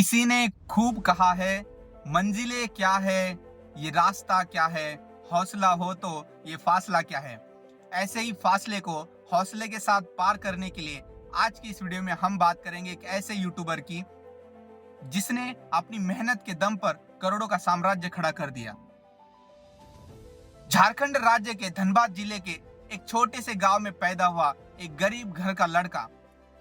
किसी ने खूब कहा है, मंजिलें क्या है, ये रास्ता क्या है, हौसला हो तो ये फासला क्या है। ऐसे ही फासले को हौसले के साथ पार करने के लिए आज की इस वीडियो में हम बात करेंगे एक ऐसे यूट्यूबर की जिसने अपनी मेहनत के दम पर करोड़ों का साम्राज्य खड़ा कर दिया। झारखंड राज्य के धनबाद जिले के एक छोटे से गांव में पैदा हुआ एक गरीब घर का लड़का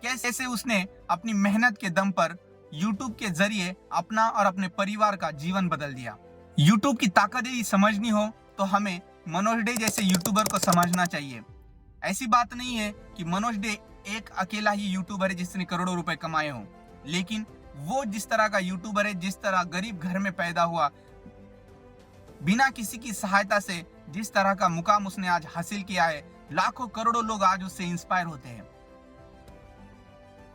कैसे उसने अपनी मेहनत के दम पर YouTube के जरिए अपना और अपने परिवार का जीवन बदल दिया। YouTube की ताकत यदि समझनी हो तो हमें मनोज डे जैसे यूट्यूबर को समझना चाहिए। ऐसी बात नहीं है कि मनोज डे एक अकेला ही यूट्यूबर है जिसने करोड़ों रुपए कमाए हों, लेकिन वो जिस तरह का यूट्यूबर है, जिस तरह गरीब घर में पैदा हुआ, बिना किसी की सहायता से जिस तरह का मुकाम उसने आज हासिल किया है, लाखों करोड़ों लोग आज उससे इंस्पायर होते हैं।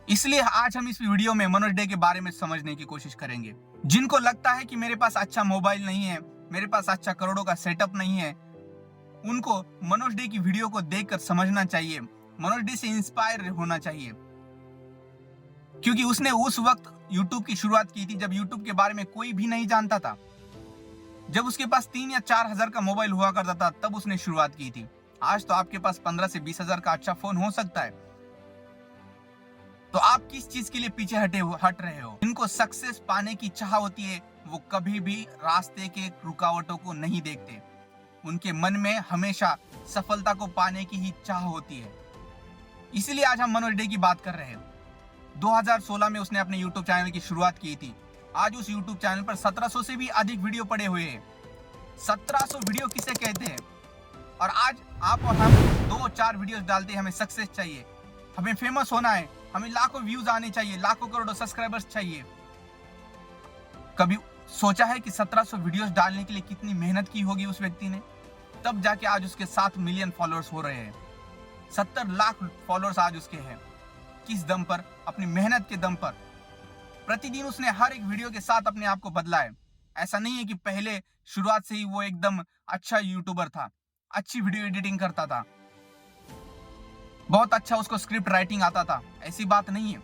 इसलिए आज हम इस वीडियो में मनोज डे के बारे में समझने की कोशिश करेंगे। जिनको लगता है कि मेरे पास अच्छा मोबाइल नहीं है, मेरे पास अच्छा करोड़ों का सेटअप नहीं है, उनको मनोज डे की वीडियो को देखकर समझना चाहिए, मनोज डे से इंस्पायर होना चाहिए, क्योंकि उसने उस वक्त यूट्यूब की शुरुआत की थी जब यूट्यूब के बारे में कोई भी नहीं जानता था। जब उसके पास 3 या 4 हजार का मोबाइल हुआ करता था तब उसने शुरुआत की थी। आज तो आपके पास 15 से 20 हजार का अच्छा फोन हो सकता है। तो आप किस चीज के लिए पीछे हट रहे हो? जिनको सक्सेस पाने की चाह होती है वो कभी भी रास्ते के रुकावटों को नहीं देखते। उनके मन में हमेशा सफलता को पाने की ही चाह होती है। इसीलिए आज हम मनोज डे की बात कर रहे हैं। 2016 में उसने अपने YouTube चैनल की शुरुआत की थी। आज उस YouTube चैनल पर 1700 से भी अधिक वीडियो पड़े हुए हैं। 1700 वीडियो किसे कहते हैं? और आज आप और हम 2-4 वीडियोस डालते हैं, हमें सक्सेस चाहिए, हमें फेमस होना है, हमें लाखों व्यूज आने चाहिए, लाखों करोड़ों सब्सक्राइबर्स चाहिए। कभी सोचा है कि 1700 वीडियोस डालने के लिए कितनी मेहनत की होगी उस व्यक्ति ने? तब जाके आज उसके 7 मिलियन फॉलोअर्स हो रहे हैं। 70 लाख फॉलोअर्स आज उसके हैं। किस दम पर? अपनी मेहनत के दम पर। प्रतिदिन उसने हर एक वीडियो के साथ अपने आप को बदला है। ऐसा नहीं है कि पहले शुरुआत से ही वो एकदम अच्छा यूट्यूबर था, अच्छी वीडियो एडिटिंग करता था, बहुत अच्छा उसको स्क्रिप्ट राइटिंग आता था। ऐसी बात नहीं है।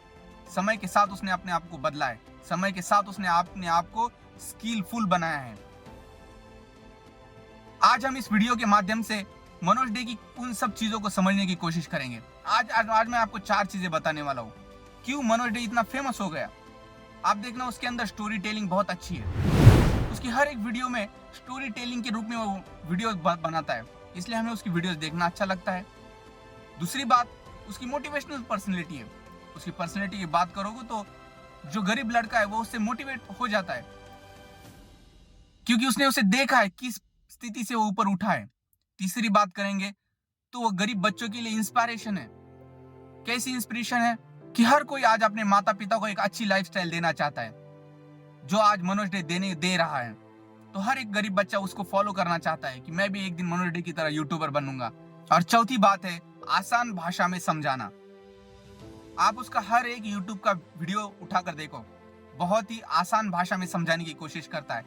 समय के साथ उसने अपने आप को बदला है, समय के साथ उसने अपने आप को स्किलफुल बनाया है। आज हम इस वीडियो के माध्यम से मनोज डे की उन सब चीजों को समझने की कोशिश करेंगे। आज मैं आपको 4 चीजें बताने वाला हूँ क्यों मनोज डे इतना फेमस हो गया। आप देखना उसके अंदर स्टोरी टेलिंग बहुत अच्छी है। उसकी हर एक वीडियो में स्टोरी टेलिंग के रूप में वो वीडियो बनाता है, इसलिए हमें उसकी वीडियोस देखना अच्छा लगता है। दूसरी बात, उसकी मोटिवेशनल पर्सनैलिटी है। उसकी पर्सनैलिटी की बात करोगे तो जो गरीब लड़का है वो उससे मोटिवेट हो जाता है, क्योंकि उसने उसे देखा है किस स्थिति से वो ऊपर उठा है। तीसरी बात करेंगे तो वो गरीब बच्चों के लिए इंस्पिरेशन है। कैसी इंस्पिरेशन है? कि हर कोई आज अपने माता पिता को एक अच्छी लाइफस्टाइल देना चाहता है, जो आज मनोज डे दे रहा है। तो हर एक गरीब बच्चा उसको फॉलो करना चाहता है कि मैं भी एक दिन मनोज डे की तरह यूट्यूबर बनूंगा। और चौथी बात है आसान भाषा में समझाना। आप उसका हर एक यूट्यूब का वीडियो उठाकर देखो, बहुत ही आसान भाषा में समझाने की कोशिश करता है,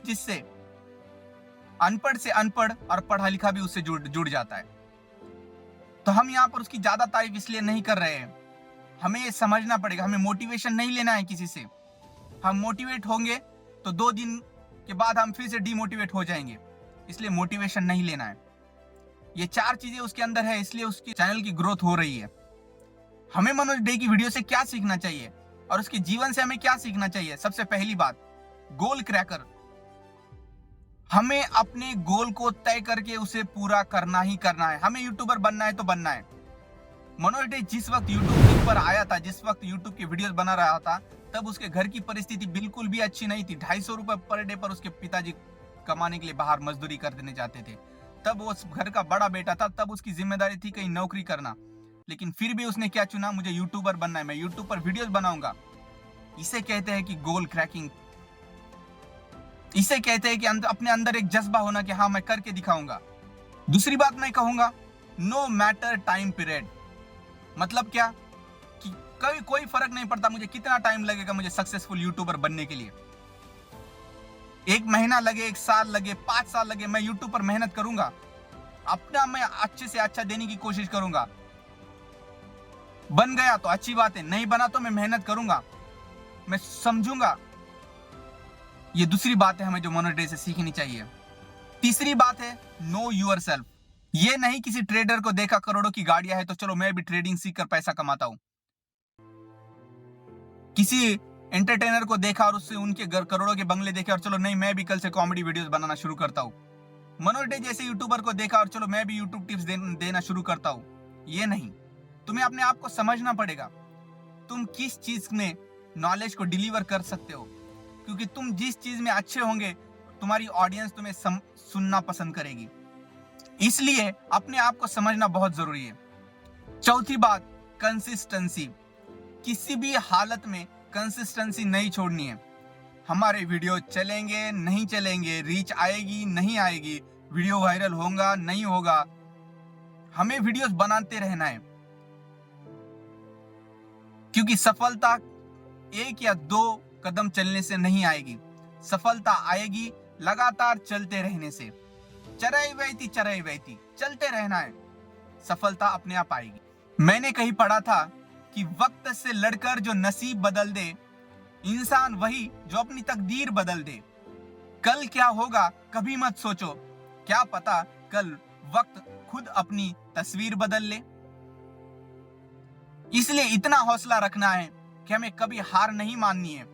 जिससे अनपढ़ से अनपढ़ और पढ़ा लिखा भी उससे जुड़ जाता है। तो हम यहाँ पर उसकी ज्यादा तारीफ इसलिए नहीं कर रहे हैं। हमें ये समझना पड़ेगा, हमें मोटिवेशन नहीं लेना है किसी से। हम मोटिवेट होंगे तो 2 दिन के बाद हम फिर से डिमोटिवेट हो जाएंगे, इसलिए मोटिवेशन नहीं लेना है। ये 4 चीजें उसके अंदर है, इसलिए उसके चैनल की ग्रोथ हो रही है। हमें मनोज डे की वीडियो से क्या सीखना चाहिए और उसके जीवन से हमें क्या सीखना चाहिए? सबसे पहली बात, गोल क्रैकर। हमें अपने गोल को तय करके उसे पूरा करना ही करना है। हमें यूट्यूबर बनना है तो बनना है। मनोज डे जिस वक्त यूट्यूब के ऊपर आया था, जिस वक्त यूट्यूब के वीडियोस बना रहा था, तब उसके घर की परिस्थिति बिल्कुल भी अच्छी नहीं थी। 250 रुपए पर डे पर उसके पिताजी कमाने के लिए बाहर मजदूरी कर देने जाते थे। तब वो घर का बड़ा बेटा था, तब उसकी जिम्मेदारी थी कहीं नौकरी करना, लेकिन फिर भी उसने क्या चुना? मुझे यूट्यूबर बनना है, मैं यूट्यूब पर वीडियोस बनाऊंगा। इसे कहते हैं कि गोल क्रैकिंग। इसे कहते हैं कि अपने अंदर एक जज्बा होना कि हाँ मैं करके दिखाऊंगा। दूसरी बात मैं कहूंगा, नो मैटर टाइम पीरियड। मतलब क्या? कि कोई फर्क नहीं पड़ता मुझे कितना टाइम लगेगा मुझे सक्सेसफुल यूट्यूबर बनने के लिए। 1 महीना लगे, 1 साल लगे, 5 साल लगे, मैं यूट्यूब पर मेहनत करूंगा, अपना मैं अच्छे से अच्छा देने की कोशिश करूंगा। बन गया तो अच्छी बात है, नहीं बना तो मैं मेहनत करूंगा। मैं समझूंगा। ये दूसरी बात है हमें जो मनोज डे से सीखनी चाहिए। तीसरी बात है नो यूर सेल्फ। ये नहीं किसी ट्रेडर को देखा करोड़ों की गाड़ियां है तो चलो मैं भी ट्रेडिंग सीख कर पैसा कमाता हूं। किसी एंटरटेनर को देखा और उससे उनके घर करोड़ों के बंगले देखे और चलो नहीं मैं भी कल से कॉमेडी वीडियोस बनाना शुरू करता हूं। मनोज डे जैसे यूट्यूबर को देखा और चलो मैं भी यूट्यूब टिप्स देना शुरू करता हूं। ये नहीं, तुम्हें अपने आप को समझना पड़ेगा तुम किस चीज में नॉलेज को डिलीवर कर सकते हो, क्योंकि तुम जिस चीज में अच्छे होंगे तुम्हारी ऑडियंस तुम्हें सुनना पसंद करेगी। इसलिए अपने आप को समझना बहुत जरूरी है। चौथी बात, कंसिस्टेंसी। किसी भी हालत में कंसिस्टेंसी नहीं छोड़नी है। हमारे वीडियो चलेंगे नहीं चलेंगे, रीच आएगी नहीं आएगी, वीडियो वायरल होगा नहीं होगा, हमें वीडियोस बनाते रहना है। क्योंकि सफलता एक या दो कदम चलने से नहीं आएगी, सफलता आएगी लगातार चलते रहने से। चराई वहती चलते रहना है, सफलता अपने आप आएगी। मैंने कहीं पढ़ा था कि वक्त से लड़कर जो नसीब बदल दे इंसान वही जो अपनी तकदीर बदल दे। कल क्या होगा कभी मत सोचो, क्या पता कल वक्त खुद अपनी तस्वीर बदल ले। इसलिए इतना हौसला रखना है कि हमें कभी हार नहीं माननी है,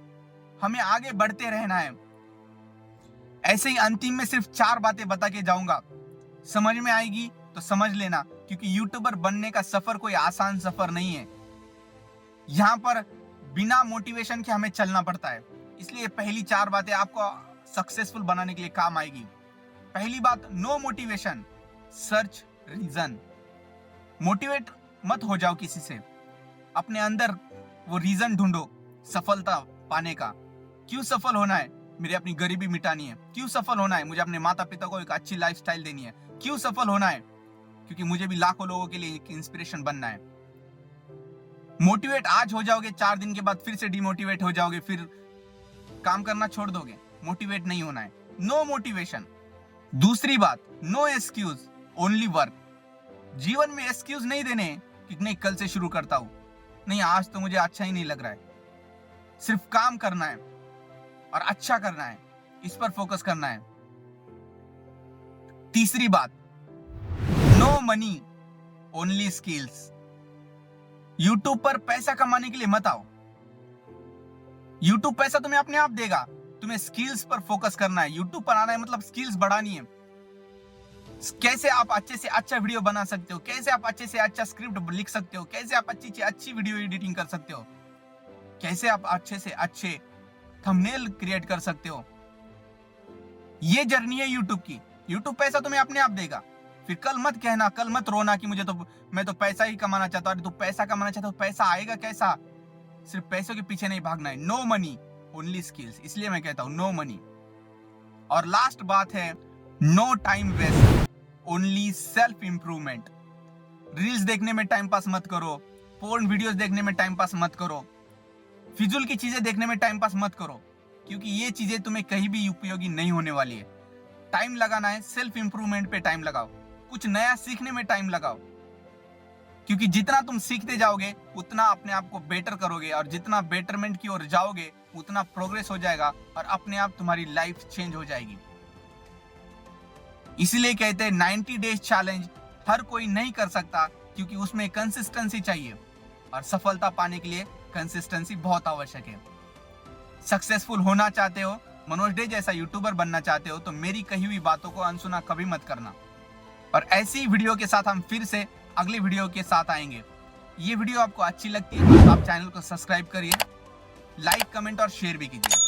हमें आगे बढ़ते रहना है। ऐसे ही अंतिम में सिर्फ 4 बातें बता के जाऊंगा, समझ में आएगी तो समझ लेना, क्योंकि यूट्यूबर बनने का सफर कोई आसान सफर नहीं है। यहां पर बिना मोटिवेशन के हमें चलना पड़ता है। इसलिए पहली 4 बातें आपको सक्सेसफुल बनाने के लिए काम आएगी। पहली बात, no motivation, search reason. Motivate मत हो जाओ किसी से, अपने अंदर वो रीजन ढूंढो सफलता पाने का। क्यों सफल होना है? मुझे अपनी गरीबी मिटानी है। क्यों सफल होना है? मुझे अपने माता पिता को एक अच्छी लाइफस्टाइल देनी है। क्यों सफल होना है? क्योंकि मुझे भी लाखों लोगों के लिए एक इंस्पिरेशन बनना है। मोटिवेट आज हो जाओगे, 4 दिन के बाद फिर से डिमोटिवेट हो जाओगे, फिर काम करना छोड़ दोगे। मोटिवेट नहीं होना है, नो मोटिवेशन। दूसरी बात, नो एक्सक्यूज, ओनली वर्क। जीवन में एक्सक्यूज नहीं देने कि नहीं कल से शुरू करता हूं, नहीं आज तो मुझे अच्छा ही नहीं लग रहा है। सिर्फ काम करना है और अच्छा करना है, इस पर फोकस करना है। तीसरी बात, no money, only skills. YouTube पर पैसा कमाने के लिए मत आओ, यूट्यूब पैसा तुम्हें अपने आप देगा। तुम्हें स्किल्स पर फोकस करना है। यूट्यूब पर आना है मतलब स्किल्स बढ़ानी है। कैसे आप अच्छे से अच्छा वीडियो बना सकते हो, कैसे आप अच्छे से अच्छा स्क्रिप्ट लिख सकते हो, कैसे आप अच्छी से अच्छी वीडियो एडिटिंग कर सकते हो, कैसे आप अच्छे से अच्छे थंबनेल क्रिएट कर सकते हो। ये जर्नी है यूट्यूब की। यूट्यूब पैसा तुम्हें अपने आप देगा। फिर कल मत कहना, कल मत रोना कि मैं तो पैसा ही कमाना चाहता हूं। अरे तू पैसा कमाना चाहता हूं, पैसा आएगा कैसा? सिर्फ पैसों के पीछे नहीं भागना है। No money, only skills. इसलिए मैं कहता हूं नो मनी। और लास्ट बात है, no time waste, only self improvement. Reels देखने में टाइम पास मत करो, पोर्न वीडियोस देखने में टाइम पास मत करो, फिजूल की चीजें देखने में टाइम पास मत करो, क्योंकि ये चीजें तुम्हें कहीं भी उपयोगी नहीं होने वाली है। टाइम लगाना है, सेल्फ इंप्रूवमेंट पे टाइम लगाओ, कुछ नया सीखने में टाइम लगाओ, क्योंकि जितना तुम सीखते जाओगे उतना अपने आप को बेटर करोगे, और जितना बेटरमेंट की ओर जाओगे उतना प्रोग्रेस हो जाएगा और अपने आप तुम्हारी लाइफ चेंज हो जाएगी। इसीलिए कहते हैं 90 डेज चैलेंज हर कोई नहीं कर सकता, क्योंकि उसमें कंसिस्टेंसी चाहिए, और सफलता पाने के लिए कंसिस्टेंसी बहुत आवश्यक है। सक्सेसफुल होना चाहते हो, मनोज डे जैसा यूट्यूबर बनना चाहते हो, तो मेरी कही हुई बातों को अनसुना कभी मत करना। और ऐसी वीडियो के साथ हम फिर से अगली वीडियो के साथ आएंगे। ये वीडियो आपको अच्छी लगती है तो आप चैनल को सब्सक्राइब करिए, लाइक, कमेंट और शेयर भी कीजिए।